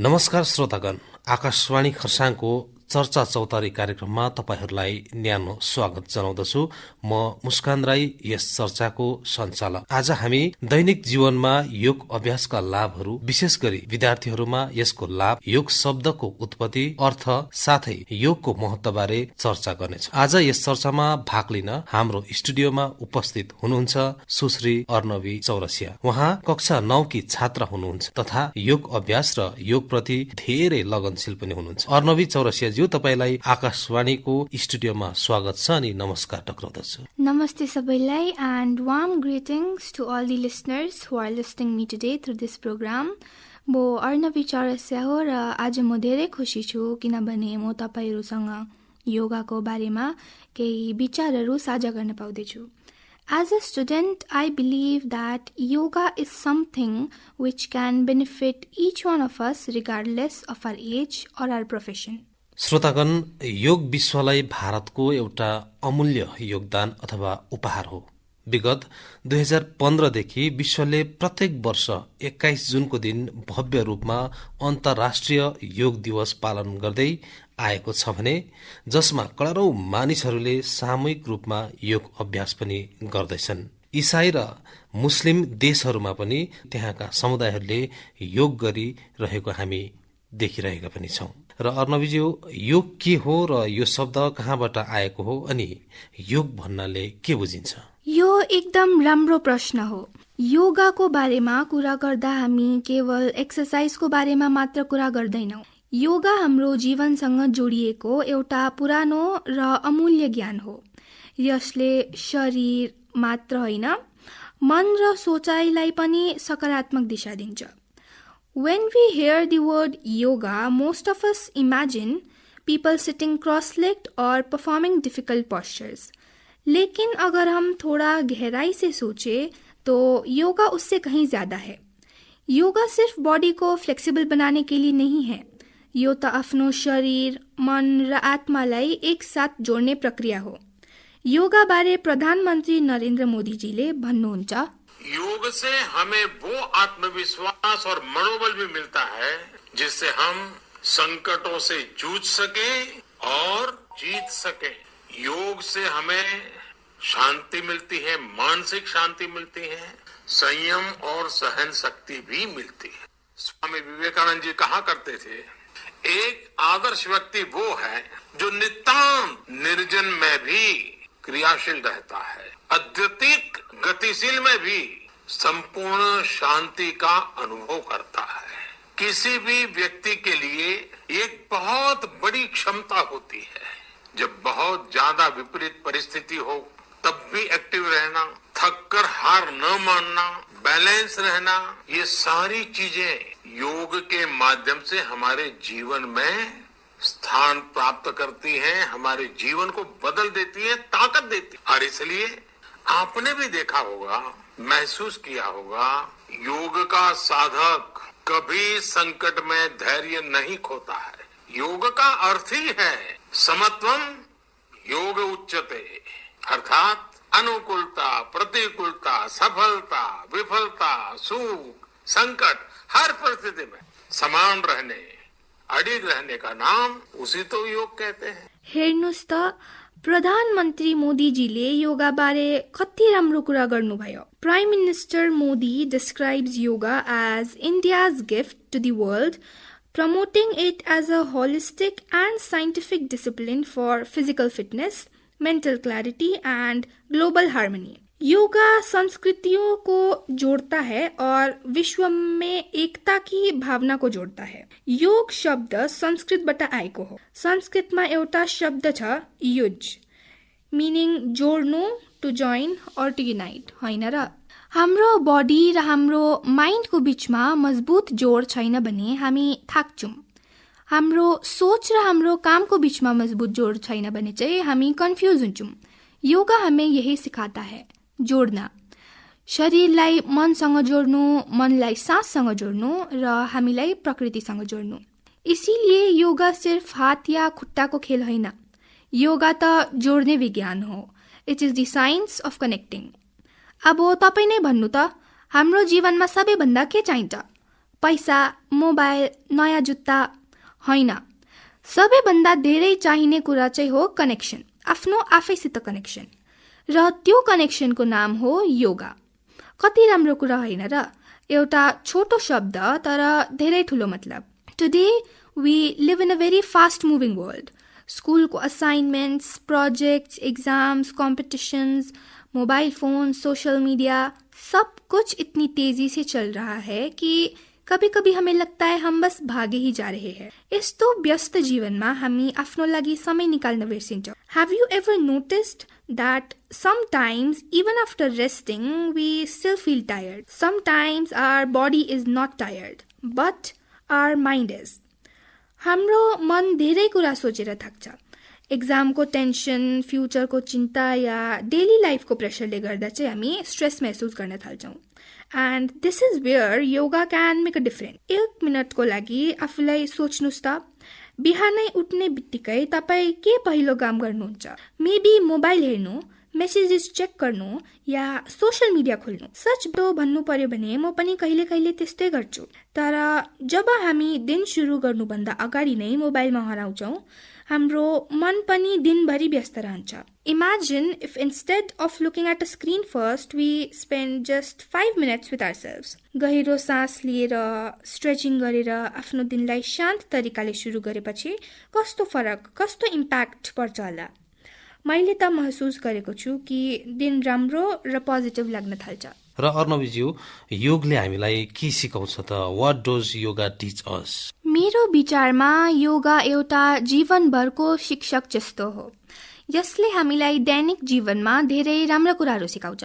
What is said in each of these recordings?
नमस्कार श्रोतागण, आकाशवाणी खरसाङको चर्चा चौतारी कार्यक्रममा तपाईहरूलाई न्यानो स्वागत जनाउँदछु। म मुस्कान राई, यस चर्चाको सञ्चालक। आज हामी दैनिक जीवनमा योग अभ्यासका लाभहरू, विशेष गरी विद्यार्थीहरूमा यसको लाभ, योग शब्दको उत्पत्ति, अर्थ साथै योगको महत्वबारे चर्चा गर्नेछौँ। आज यस चर्चामा भाग लिन हाम्रो स्टुडियोमा उपस्थित हुनुहुन्छ सुश्री अर्नवी चौरसिया। उहाँ कक्षा 9 की छात्रा हुनुहुन्छ तथा योग अभ्यास र योग प्रति धेरै लगनशील पनि हुनुहुन्छ। अर्नवी चौरसिया ज्यू, तपाईलाई आकाशवाणीको स्टुडियोमा स्वागत छ अनि नमस्कार टक्राउँदछु। नमस्ते सबैलाई and warm greetings to all the listeners who are listening me today through this program. म अर्नवी चौरसिया हो र आज म धेरै खुसी छु किनभने म तपाईहरुसँग योगाको बारेमा केही विचारहरू साझा गर्न पाउँदैछु। As a student, I believe that yoga is something which can benefit each one of us regardless of our age or our profession. श्रोतागण, योग विश्वलाई भारतको एउटा अमूल्य योगदान अथवा उपहार हो। विगत 2015 देखि विश्वले प्रत्येक वर्ष 21 जुनको दिन भव्य रूपमा अन्तर्राष्ट्रिय योग दिवस पालन गर्दै आएको छ भने जसमा करोडौं मानिसहरूले सामूहिक रूपमा योग अभ्यास पनि गर्दैछन्। इसाई र मुस्लिम देशहरूमा पनि त्यहाँका समुदायहरूले योग गरिरहेको हामी देखिरहेका पनि छौं। र अर्नवीज्यू, योग के हो र यो शब्द कहाँबाट आएको हो अनि योग भन्नाले के बुझिन्छ? यो एकदम राम्रो प्रश्न हो। योगाको बारेमा कुरा गर्दा हामी केवल एक्सरसाइजको बारेमा मात्र कुरा गर्दैनौं। योगा हाम्रो जीवनसँग जोडिएको एउटा पुरानो र अमूल्य ज्ञान हो। यसले शरीर मात्र होइन, मन र सोचाइलाई पनि सकारात्मक दिशा दिन्छ। When we hear the word yoga, most of us imagine people sitting cross-legged or performing difficult postures. लेकिन अगर हम थोड़ा गहराई से सोचे तो योगा उससे कहीं ज्यादा है। योगा सिर्फ बॉडी को फ्लेक्सिबल बनाने के लिए नहीं है। यो त आफ्नो शरीर, मन र आत्मालाई एक साथ जोड्ने प्रक्रिया हो। योगा बारे प्रधानमन्त्री नरेन्द्र मोदीजीले भन्नुहुन्छ, योग से हमें वो आत्मविश्वास और मनोबल भी मिलता है जिससे हम संकटों से जूझ सके और जीत सके। योग से हमें शांति मिलती है, मानसिक शांति मिलती है, संयम और सहन शक्ति भी मिलती है। स्वामी विवेकानंद जी कहा करते थे, एक आदर्श व्यक्ति वो है जो नितांत निर्जन में भी क्रियाशील रहता है, अद्वितीय गतिशील में भी संपूर्ण शांति का अनुभव करता है। किसी भी व्यक्ति के लिए एक बहुत बड़ी क्षमता होती है, जब बहुत ज्यादा विपरीत परिस्थिति हो तब भी एक्टिव रहना, थक कर हार न मानना, बैलेंस रहना, ये सारी चीजें योग के माध्यम से हमारे जीवन में स्थान प्राप्त करती हैं, हमारे जीवन को बदल देती है, ताकत देती है। और इसलिए आपने भी देखा होगा, महसूस किया होगा, योग का साधक कभी संकट में धैर्य नहीं खोता है। योग का अर्थ ही है समत्वम योग उच्यते, अर्थात अनुकूलता, प्रतिकूलता, सफलता, विफलता, सुख, संकट, हर परिस्थिति में समान रहने, अडिग रहने का नाम उसी तो योग कहते हैं। हेर्नुस् त, प्रधानमन्त्री मोदीजीले योगा बारे कति राम्रो कुरा गर्नुभयो। Prime minister Modi describes yoga as India's gift to the world, promoting it as a holistic and scientific discipline for physical fitness, mental clarity and global harmony. Yoga संस्कृतियों को जोड़ता है और विश्व में एकता की भावना को जोड़ता है। योग शब्द संस्कृतबाट आएको हो। संस्कृतमा एउटा शब्द छ युज, मिनिङ जोड्नु, टु जोइन और टु युनाइट, होइन र? हाम्रो बडी र हाम्रो माइन्डको बीचमा मजबुत जोड छैन भने हामी थाक्छौं। हाम्रो सोच र हाम्रो कामको बीचमा मजबुत जोड छैन भने चाहिँ हामी कन्फ्युज हुन्छौं। योगा हमें यही सिकाता है, जोड्न। शरीरलाई मनसँग जोड्नु, मनलाई साससँग जोड्नु र हामीलाई प्रकृतिसँग जोड्नु। इसीलिए योगा सिर्फ हात या खुट्टाको खेल होइन। योगा त जोड्ने विज्ञान हो। It is the science of connecting. अब तपाईँ नै भन्नु त, हाम्रो जीवनमा सबैभन्दा के चाहिन्छ? पैसा, मोबाइल, नयाँ जुत्ता होइन। सबैभन्दा धेरै चाहिने कुरा चाहिँ हो कनेक्सन, आफ्नो आफैसित कनेक्सन, र त्यो कनेक्सनको नाम हो योगा। कति राम्रो कुरा होइन र? एउटा छोटो शब्द तर धेरै ठुलो मतलब। Today we live in a very fast moving world. स्कुलको assignments, projects, exams, competitions, mobile phone, social media, सब कुछ इतनी तेजी से चल रहा है कि कभी कभी हमें लगता है हम बस भागे ही जा रहे हैं। यस्तो व्यस्त जीवनमा हामी आफ्नो लागि समय निकाल्न बिर्सिन्छौँ। Have you ever noticed that sometimes even after resting we still feel tired? Sometimes our body is not tired but our mind is. हाम्रो मन धेरै कुरा सोचेर थाक्छ। एक्जामको टेन्सन, फ्युचरको चिन्ता या डेली लाइफको प्रेसरले गर्दा चाहिँ हामी स्ट्रेस महसुस गर्न थाल्छौँ। And this is where yoga can make a difference. 1 मिनटको लागि आफूलाई सोच्नुहोस् त, बिहानै उठ्ने बित्तिकै तपाईँ के पहिलो काम गर्नुहुन्छ? मेबी मोबाइल हेर्नु, मेसेजेस चेक गर्नु या सोशल मिडिया खोल्नु। सच भन्नु पर्यो भने म पनि कहिले कहिले त्यस्तै गर्छु। तर जब हामी दिन सुरु गर्नुभन्दा अगाडि नै मोबाइलमा हराउँछौँ, हाम्रो मन पनि दिनभरि व्यस्त रहन्छ। Imagine if instead of looking at a screen first, we spend just 5 minutes with ourselves. गहिरो सास लिएर, स्ट्रेचिङ गरेर आफ्नो दिनलाई शान्त तरिकाले सुरु गरेपछि कस्तो फरक, कस्तो इम्प्याक्ट पर्छ होला। मैले त महसुस गरेको छु कि दिन राम्रो र पोजिटिभ लाग्न थाल्छ। र अर्णवज्यू, योगले हामीलाई के सिकाउँछ त? व्हाट डज योगा टिच अस? मेरो विचारमा योगा एउटा जीवनभरको शिक्षक जस्तो हो। यसले हामीलाई दैनिक जीवनमा धेरै राम्रा कुराहरू सिकाउँछ।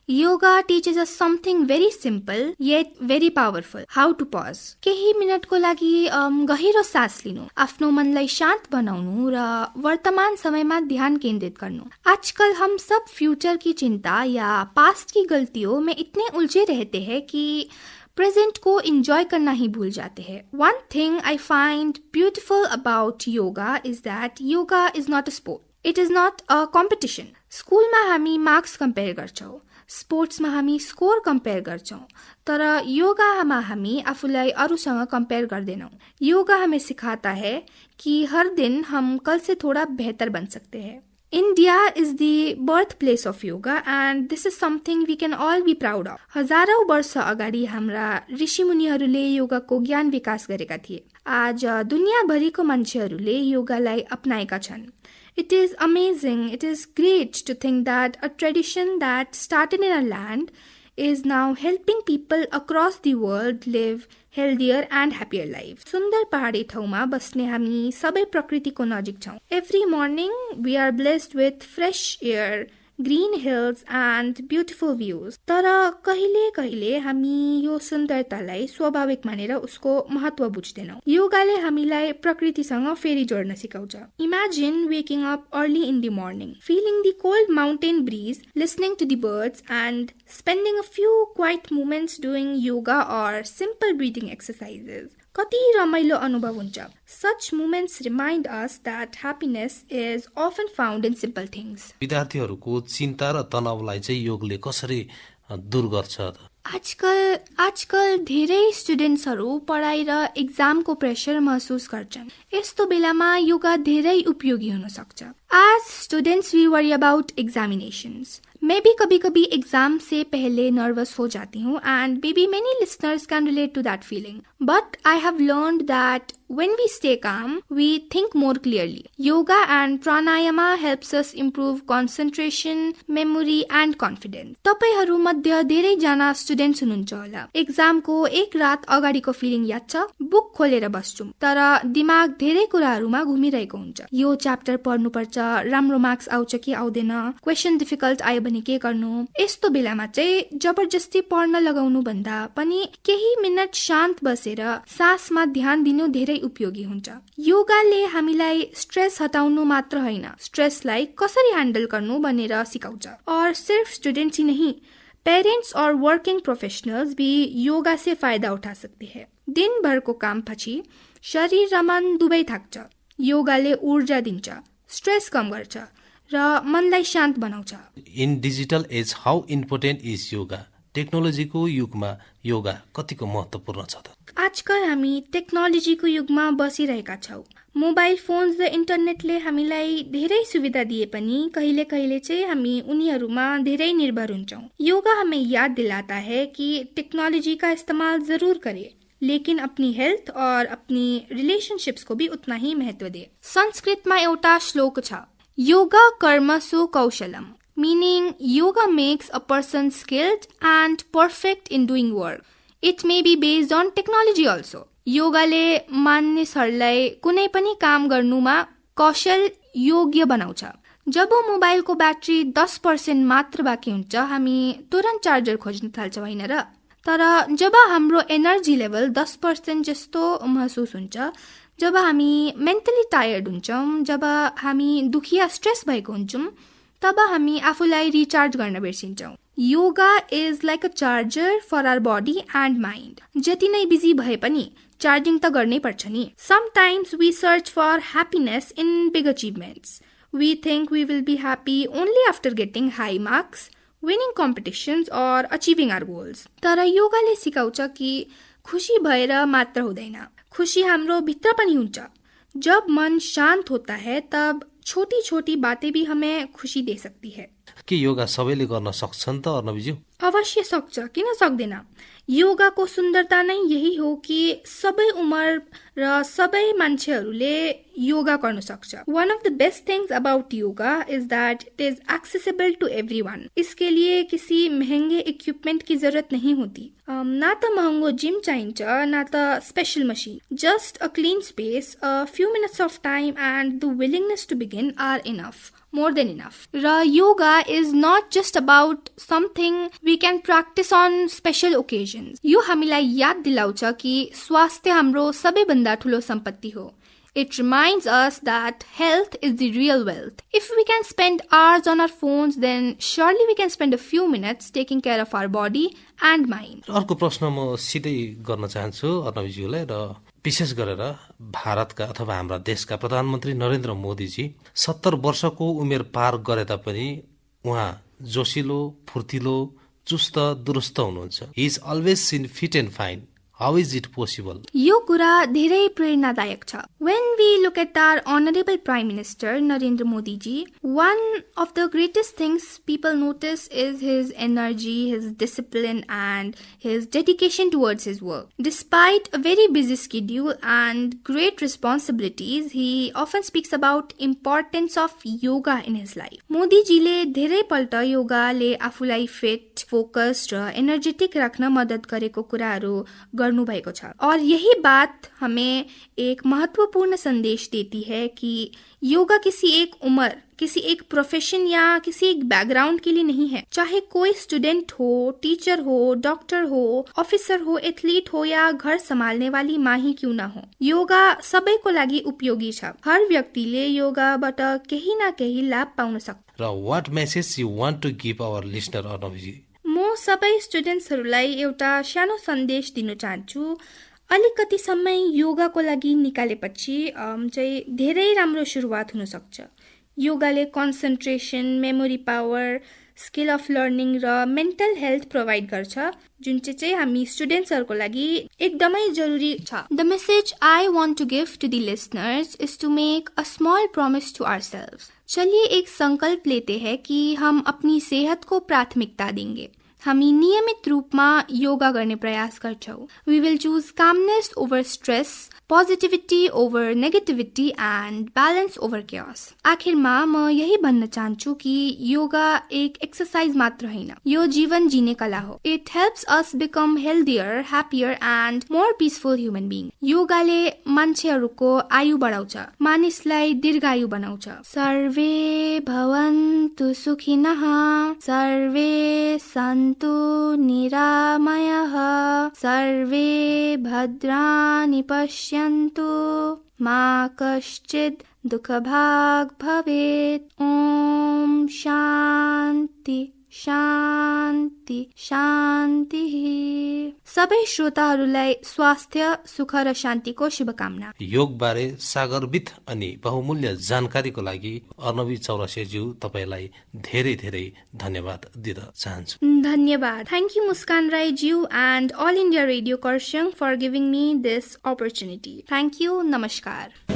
Yoga teaches us something very simple yet very powerful. How to pause. केही मिनटको लागि गहिरो सास लिनु, आफ्नो मनलाई शान्त बनाउनु र वर्तमान समयमा ध्यान केन्द्रित गर्नु। आजकल हम सब फ्यूचर की चिंता या पास्ट की गलतियों में इतने उलझे रहते हैं कि प्रेजेंट को एंजॉय करना ही भूल जाते हैं। One thing I find beautiful about yoga is that yoga is not a sport. It is not a competition. स्कुलमा हामी मार्क्स कम्पेयर गर्छौँ, स्पोर्ट्समा हामी स्कोर कम्पेयर गर्छौँ, तर योगामा हामी आफूलाई अरूसँग कम्पेयर गर्दैनौँ। योगा हमें सिखाता है कि हर दिन हम कल से थोड़ा बेहतर बन सकते हैं। India is the birthplace of yoga and this is something we can all be proud of. हजारौं वर्ष अगाडि हाम्रा ऋषिमुनिहरूले योगाको ज्ञान विकास गरेका थिए। आज दुनियाभरिको मान्छेहरूले योगालाई अपनाएका छन्। It is amazing, it is great to think that a tradition that started in a land is now helping people across the world live healthier and happier lives. सुन्दर पहाडी ठाउँमा बस्ने हामी सबै प्रकृतिको नजिक छौँ। Every morning we are blessed with fresh air, green hills and beautiful views. तर कहिले कहिले हामी यो सुन्दरतालाई स्वाभाविक मानेर उसको महत्व बुझ्दैनौँ। योगाले हामीलाई प्रकृतिसँग फेरि जोड्न सिकाउँछ। Imagine waking up early in the morning, feeling the cold mountain breeze, listening to the birds and spending a few quiet moments doing yoga or simple breathing exercises. कति रमाइलो अनुभव हुन्छ। Such moments remind us that happiness is often found in simple things. विद्यार्थीहरूको चिन्ता र तनावलाई चाहिँ योगले कसरी दूर गर्छ त? आजकल धेरै स्टुडेन्ट्सहरू पढाइ र एक्जामको प्रेसर महसुस गर्छन्। यस्तो बेलामा योगा धेरै उपयोगी हुन सक्छ। As students we worry about examinations. मैं भी कभी-कभी एग्जाम से पहले नर्वस हो जाती हूँ and maybe many listeners can relate to that feeling. But I have learned that when we stay calm, we think more clearly. Yoga and pranayama helps us improve concentration, memory and confidence. तपाईहरू मध्ये धेरै जना students हुनुहुन्छ होला। एक्जामको एक रात अगाडिको feeling याद छ? बुक खोलेर बस्छौँ तर दिमाग धेरै कुराहरूमा घुमिरहेको हुन्छ। यो च्याप्टर पढ्नुपर्छ, राम्रो मार्क्स आउँछ कि आउँदैन, क्वेशन डिफिकल्ट आयो भने के गर्नु? यस्तो बेलामा चाहिँ जबरजस्ती पढ्न लगाउनु भन्दा पनि केही मिनट शान्त बसेर सासमा ध्यान दिनु धेरै उपयोगी हुन्छ। योगाले हामीलाई स्ट्रेस हटाउनु मात्र होइन, स्ट्रेसलाई कसरी ह्यान्डल गर्नु भनेर सिकाउँछ। और सिर्फ स्टूडेंट्स ही नहीं, पेरेंट्स और वर्किंग प्रोफेशनल्स भी योगा से फायदा उठा सकते हैं। दिन भरको काम पछि शरीर र मन दुवै थाक्छ। योगाले ऊर्जा दिन्छ, स्ट्रेस कम गर्छ र मनलाई शान्त बनाउँछ। In digital age how important is yoga? टेक्नोलोजीको युगमा योगा कतिको महत्त्वपूर्ण छ त? आजकल हामी टेक्नोलोजीको युगमा बसिरहेका छौँ। मोबाइल फोन्स र इन्टरनेटले हामीलाई धेरै सुविधा दिए पनि कहिले कहिले चाहिँ हामी उनीहरूमा धेरै निर्भर हुन्छौँ। योगा हमें याद दिलाता है कि टेक्नोलॉजी का इस्तेमाल जरूर करें, लेकिन अपनी हेल्थ और अपनी रिलेशनशिप्स को भी उतना ही महत्व दे। संस्कृतमा एउटा श्लोक छ, योगा कर्मसु कौशलम, meaning yoga makes a person skilled and perfect in doing work. It may be based on technology also. योगाले मानिसहरूलाई कुनै पनि काम गर्नुमा कौशल योग्य बनाउँछ। जब मोबाइलको ब्याट्री 10% मात्र बाँकी हुन्छ, हामी तुरन्त चार्जर खोज्न थाल्छौँ हैन र? तर जब हाम्रो एनर्जी लेभल 10% जस्तो महसुस हुन्छ, जब हामी मेन्टली टायर्ड हुन्छौँ, जब हामी दुखिया स्ट्रेस भएको हुन्छौँ, तब हामी आफूलाई रिचार्ज गर्न बिर्सिन्छौँ। Yoga is like a charger for our body and mind. जति नै बिजी भए पनि चार्जिङ त गर्नै पर्छ नि। Sometimes we search for happiness in big achievements. We think we will be happy only after getting high marks, winning competitions और achieving our goals. तर योगाले सिकाउँछ कि खुशी भएर मात्र हुँदैन, खुशी हाम्रो भित्र पनि हुन्छ। जब मन शांत होता है तब छोटी छोटी बातें भी हमें खुशी दे सकती है। के योगा सबैले गर्न सक्छन् त अर्णवज्यू? अवश्य सक्छ, किन सक्दैन? योगाको सुन्दरता नै यही हो कि सबै उमर र सबै मान्छेहरूले योगा गर्न सक्छ। One of the best things about yoga is that it is accessible to everyone. इसके लिए किसी महंगे इक्विपमेंट की जरूरत नहीं होती। ना त महँगो जिम चाहिन्छ, ना त special machine. Just a clean space, a few minutes of time and the willingness to begin are enough. More than enough. र yoga is not just about something we can practice on special occasions. यो हामीलाई याद दिलाउँछ कि स्वास्थ्य हाम्रो सबैभन्दा ठुलो सम्पत्ति हो। It reminds us that health is the real wealth. If we can spend hours on our phones, then surely we can spend a few minutes taking care of our body and mind. अर्को प्रश्न म सिधै गर्न चाहन्छु अर्णवज्यूलाई, र विशेष गरेर भारतका अथवा हाम्रा देशका प्रधानमन्त्री नरेन्द्र मोदीजी 70 वर्षको उमेर पार गरे तापनि उहाँ जोसिलो, फुर्तिलो, चुस्त दुरुस्त हुनुहुन्छ। He is always seen fit and fine. How is it possible? यो कुरा धेरै प्रेरणादायक छ। When we look at our honorable Prime Minister Narendra Modi ji, one of the greatest things people notice is his energy, his discipline and his dedication towards his work. Despite a very busy schedule and great responsibilities, he often speaks about importance of yoga in his life. Modi जीले धेरै पल्ट योगाले आफूलाई fit, focused र energetic राख्न मद्दत गरेको कुराहरू गर्नु भएको छ। और यही बात हमें एक महत्वपूर्ण संदेश देती है कि योगा किसी एक उम्र, किसी एक प्रोफेशन या किसी एक बैकग्राउंड के लिए नहीं है। चाहे कोई स्टूडेंट हो, टीचर हो, डॉक्टर हो, ऑफिसर हो, एथलीट हो या घर संभालने वाली माँ ही क्यों ना हो, योगा सबैको लागि उपयोगी छ। हर व्यक्तिले योगाबाट केही न केही लाभ पाउन सक्छ। र what message you want to give our listener Arnavji? म सबै स्टुडेन्ट्सहरूलाई एउटा सानो सन्देश दिन चाहन्छु। अलिकति समय योगाको लागि निकालेपछि चाहिँ धेरै राम्रो सुरुवात हुन सक्छ। योगाले concentration, memory power, skill of learning र मेन्टल हेल्थ प्रोभाइड गर्छ, जुन चाहिँ हामी स्टुडेन्ट्सहरूको लागि एकदमै जरुरी छ। The message I want to give to the listeners is to make a small promise to ourselves. चलिए एक संकल्प लेते हैं कि हम अपनी सेहत को प्राथमिकता देंगे। हामी नियमित रूपमा योगा गर्ने प्रयास गर्छौं। We will choose calmness over stress, positivity over negativity and balance over chaos. आखिरमा म यही भन्न चाहन्छु कि योगा एक एक्सरसाइज मात्र होइन, यो जीवन जीने कला हो। It helps us become healthier, happier and more peaceful human being. योगाले मान्छेहरूको आयु बढाउँछ, मानिसलाई दीर्घायु बनाउँछ। सर्वे भवन्तु सुखिनः, सर्वे सन्तु निरामयः, सर्वे भद्राणि पश्यन्तु, मा कश्चित् दुःखभाग् भवेत्। ओम शान्ति शान्ति शान्ति। सबै श्रोताहरूलाई स्वास्थ्य, सुख र शान्तिको शुभकामना। योग बारे सागरविद अनि बहुमूल्य जानकारीको लागि अर्णवी चौरसियाज्यू तपाईलाई धेरै धेरै धन्यवाद दिन चाहन्छु। धन्यवाद। Thank you, Muskan Rai-Jiu and All India Radio Kursiang for giving me this opportunity. Thank you. Namaskar.